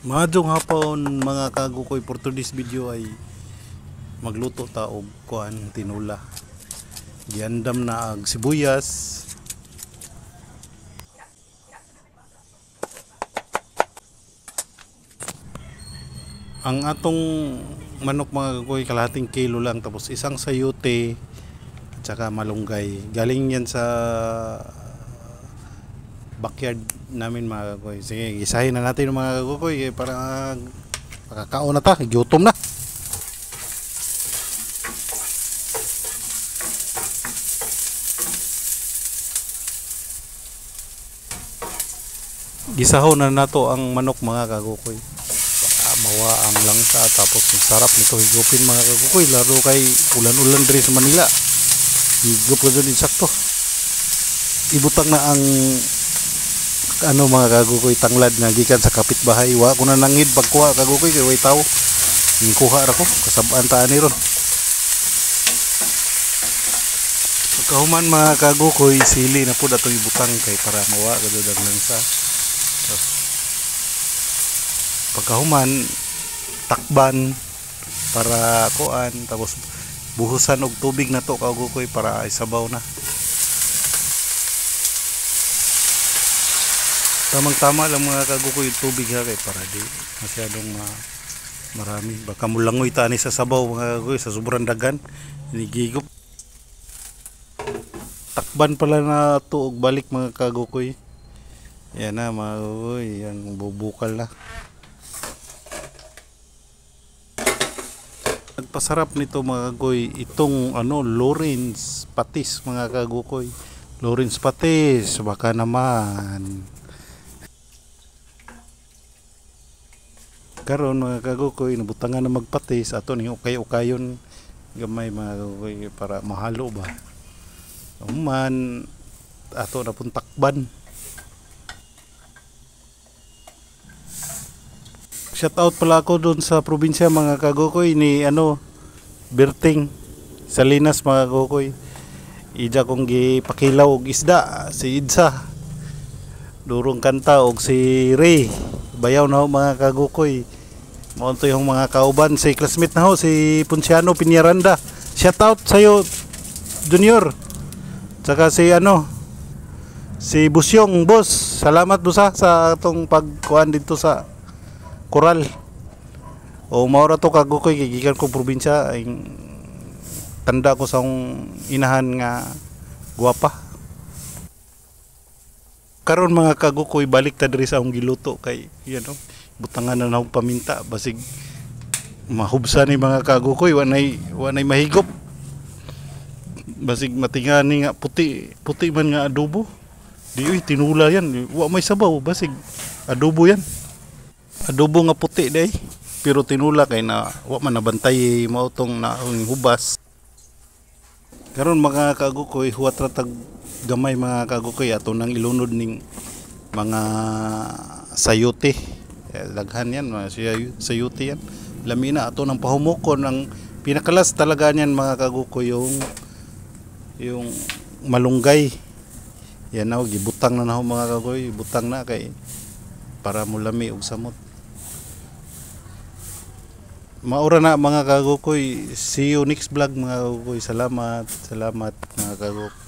Maadtong hapon mga kagukoy, for today's video ay magluto ta og kuan tinula. Giandam na ag sibuyas, ang atong manok mga kagukoy kalahating kilo lang, tapos isang sayote at saka malunggay. Galing yan sa backyard namin mga kagukoy. Sige, gisahin na natin mga kagukoy para makakaon na ta, gutom na. Gisahon na nato ang manok mga kagukoy. Mawa ang langsa, tapos ang sarap nito higupin mga kagukoy, laro kay ulan-ulan diri sa Manila. Higup ko dun insakto. Ibutang na ang mga kagukoy tanglad nga gikan sa kapitbahay. Wa ko na nangid pagkuha kagukoy kay way tao. Ngkuha ra ko kasab-an ta ani ron. Pagkahuman mga kagukoy, sili na pud ato ibutang kay para mawa kadto ang langsa. Pagkahuman takban para kuan, tapos buhusan og tubig na to kagukoy para isabaw na. Tamang-tama lang mga kagukoy yung tubig ha, kay para di masyadong marami. Baka mulangoy ta ni sa sabaw mga kagukoy sa sobrang dagan. Inigigop. Takban pala na to og balik mga kagukoy. Yan na mga kagukoy, yan bubukal na. Nagpasarap nito mga kagukoy itong Lawrence patis mga kagukoy. Lawrence patis, baka naman. Karon mga kagukoy, nabutangan na magpatis ato ni ukay-ukayon gamay mga kagukoy para mahalo ba. Man ato na pun takban. Shout out pala ako doon sa probinsya mga kagukoy ni Berting Salinas mga kagukoy. Ija kong gipakilaw og isda si Idsa. Durong kanta og si Ray. Bayaw na ho mga kagukoy. Maunto yung mga kauban si classmate na ho si Ponciano Piñaranda. Shout out sayo Junior. Tsaka si Busyong boss. Salamat busa sa atong pagkuan dito sa Coral. O maura to kagukoy gigikan ko probinsya ay tanda ko sa inahan nga guwapa. Karon mga kagukoy balik ta diri sa akong giluto kay butangan na ng paminta basig mahubsa ni mga kagukoy wanay mahigop. Basig matingani nga puti man nga adobo. Di tinula yan. Wa may sabaw basig adobo yan. Adobo nga puti day, pero tinula kay na wa man nabantay mao tong naong hubas. Karon mga kagukoy, huwat ra tag gamay mga kagukoy ato nang ilunod ning mga sayote. Daghan yan mga sayote yan. Lami na ato nang pahumukon. Ang pinakalas talaga niyan mga kagukoy yung malunggay. Yan na gibutang na mga kagukoy, butang na kay para mulami og samot. Maura na mga kagukoy. See you next vlog mga kagukoy. Salamat mga kagukoy.